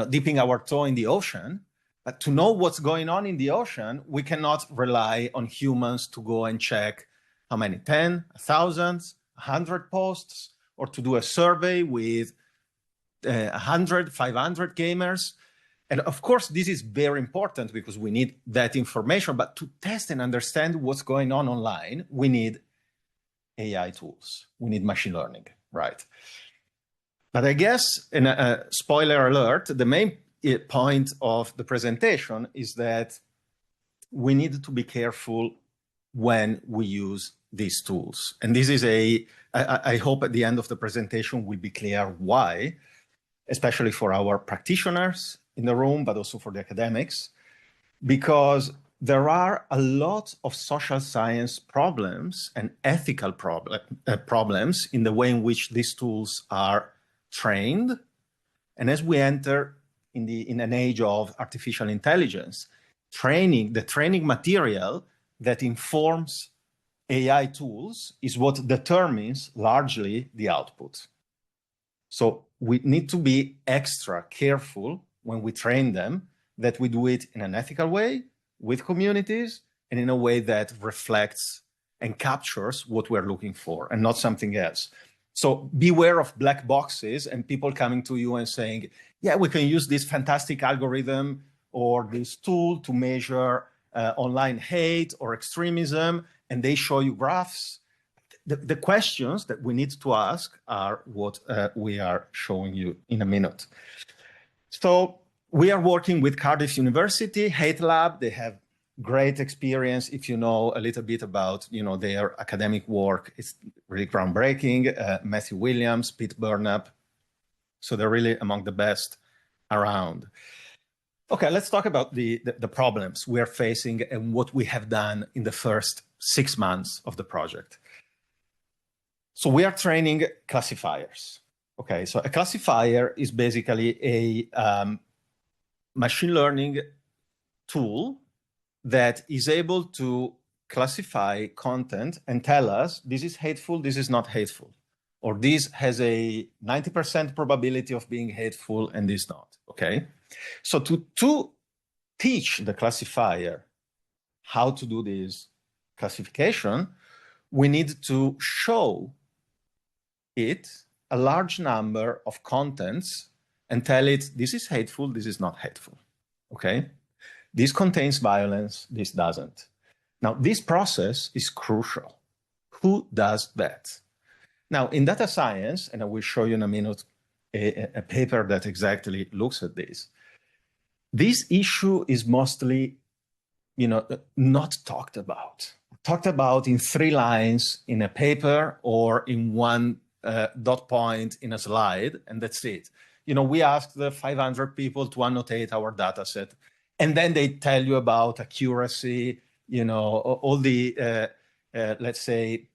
S6: dipping our toe in the ocean. But to know what's going on in the ocean, we cannot rely on humans to go and check how many, 10, 1,000, 100 posts, or to do a survey with 100, 500 gamers. And of course, this is very important because we need that information. But to test and understand what's going on online, we need AI tools. We need machine learning, right? But I guess, in a spoiler alert, the main point of the presentation is that we need to be careful when we use these tools. And this is I hope at the end of the presentation will be clear why, especially for our practitioners in the room, but also for the academics, because there are a lot of social science problems and ethical problems in the way in which these tools are trained. And as we enter in an age of artificial intelligence, the training material that informs AI tools is what determines largely the output. So we need to be extra careful when we train them, that we do it in an ethical way with communities and in a way that reflects and captures what we're looking for and not something else. So beware of black boxes and people coming to you and saying, yeah, we can use this fantastic algorithm or this tool to measure online hate or extremism, and they show you graphs. The questions that we need to ask are what we are showing you in a minute. So we are working with Cardiff University, Hate Lab. They have great experience. If you know a little bit about their academic work, it's really groundbreaking. Matthew Williams, Pete Burnap. So they're really among the best around. Okay, let's talk about the problems we're facing and what we have done in the first 6 months of the project. So we are training classifiers. Okay, so a classifier is basically a machine learning tool that is able to classify content and tell us this is hateful, this is not hateful, or this has a 90% probability of being hateful and this not, okay? So to teach the classifier how to do this classification, we need to show it a large number of contents and tell it this is hateful, this is not hateful, okay? This contains violence, this doesn't. Now, this process is crucial. Who does that? Now, in data science, and I will show you in a minute a paper that exactly looks at this, this issue is mostly, not talked about. Talked about in 3 lines in a paper or in one dot point in a slide, and that's it. We asked the 500 people to annotate our data set, and then they tell you about accuracy, all the, let's say,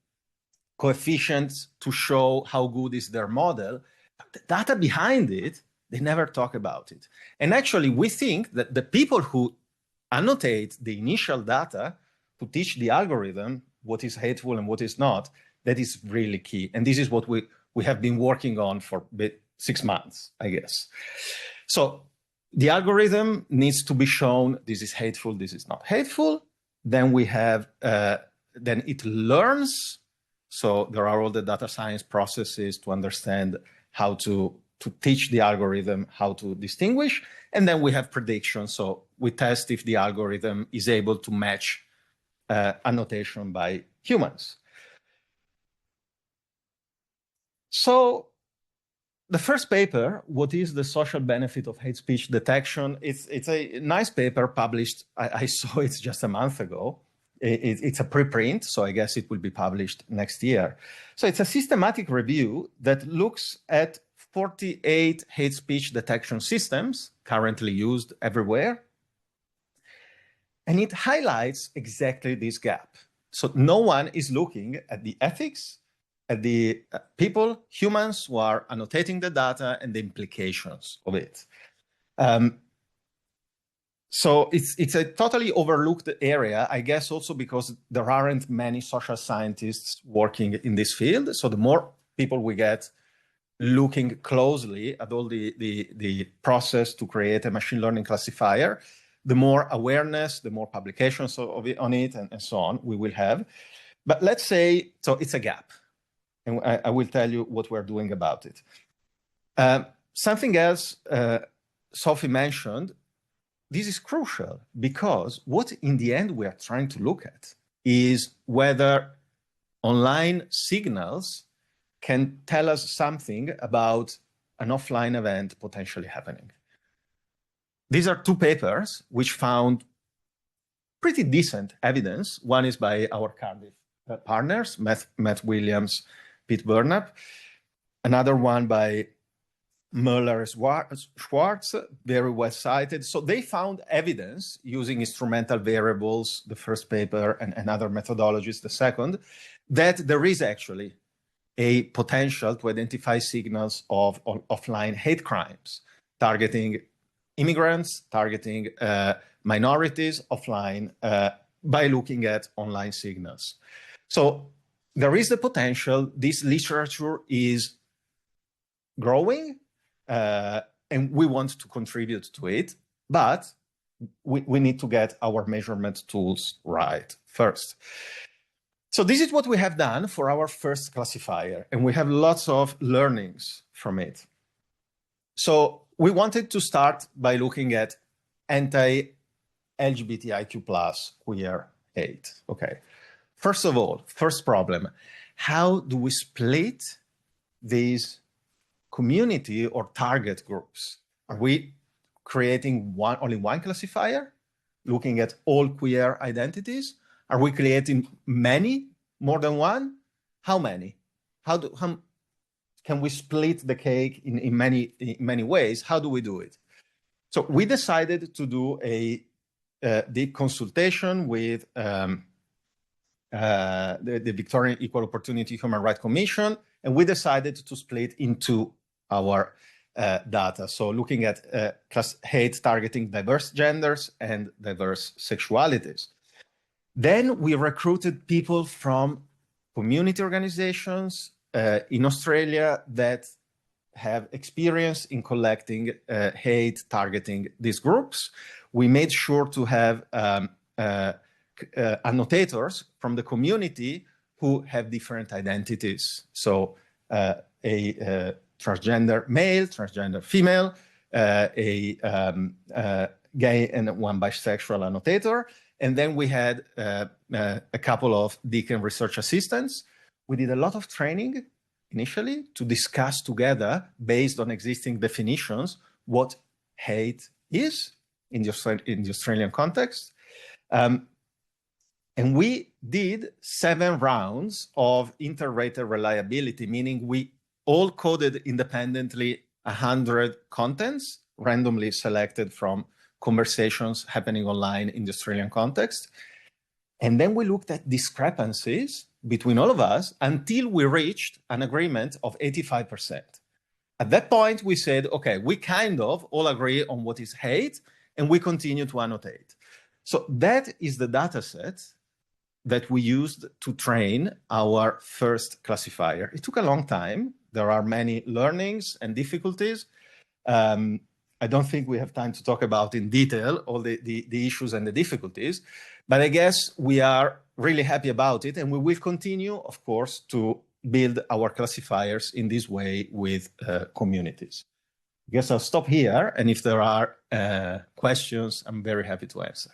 S6: coefficients to show how good is their model. But the data behind it, they never talk about it. And actually, we think that the people who annotate the initial data to teach the algorithm what is hateful and what is not, that is really key. And this is what we have been working on for 6 months, I guess. So the algorithm needs to be shown this is hateful, this is not hateful. Then we have, then it learns. So there are all the data science processes to understand how to teach the algorithm how to distinguish. And then we have prediction. So we test if the algorithm is able to match annotation by humans. So the first paper, what is the social benefit of hate speech detection? It's a nice paper published. I saw it just a month ago. It's a preprint, so I guess it will be published next year. So it's a systematic review that looks at 48 hate speech detection systems currently used everywhere. And it highlights exactly this gap. So no one is looking at the ethics, at the people, humans who are annotating the data and the implications of it. So it's a totally overlooked area, I guess also because there aren't many social scientists working in this field. So the more people we get looking closely at all the process to create a machine learning classifier, the more awareness, the more publications on it and so on we will have. But let's say, so it's a gap. And I will tell you what we're doing about it. Something else Sophie mentioned, this is crucial because what in the end we are trying to look at is whether online signals can tell us something about an offline event potentially happening. These are 2 papers which found pretty decent evidence. One is by our Cardiff partners, Matt Williams, Pete Burnap, another one by Muller Schwartz, very well cited. So they found evidence using instrumental variables, the first paper, and other methodologies, the second, that there is actually a potential to identify signals of offline hate crimes, targeting immigrants, targeting minorities offline by looking at online signals. So there is the potential. This literature is growing, and we want to contribute to it, but we need to get our measurement tools right first. So this is what we have done for our first classifier, and we have lots of learnings from it. So we wanted to start by looking at anti-LGBTIQ+ queer hate. Okay. First of all, first problem, how do we split these community or target groups? Are we creating only one classifier, looking at all queer identities? Are we creating many, more than one? How many? How can we split the cake in many ways? How do we do it? So we decided to do a deep consultation with the Victorian Equal Opportunity Human Rights Commission, and we decided to split into our data. So looking at hate targeting diverse genders and diverse sexualities. Then we recruited people from community organizations in Australia that have experience in collecting hate targeting these groups. We made sure to have annotators from the community who have different identities. So a transgender male, transgender female, a gay and one bisexual annotator. And then we had a couple of Deakin research assistants. We did a lot of training initially to discuss together, based on existing definitions, what hate is in the Australian context. And we did 7 rounds of inter-rater reliability, meaning we all coded independently 100 contents, randomly selected from conversations happening online in the Australian context. And then we looked at discrepancies between all of us until we reached an agreement of 85%. At that point, we said, okay, we kind of all agree on what is hate, and we continue to annotate. So that is the data set that we used to train our first classifier. It took a long time. There are many learnings and difficulties. I don't think we have time to talk about in detail all the issues and the difficulties, but I guess we are really happy about it, and we will continue, of course, to build our classifiers in this way with communities. I guess I'll stop here, and if there are questions, I'm very happy to answer.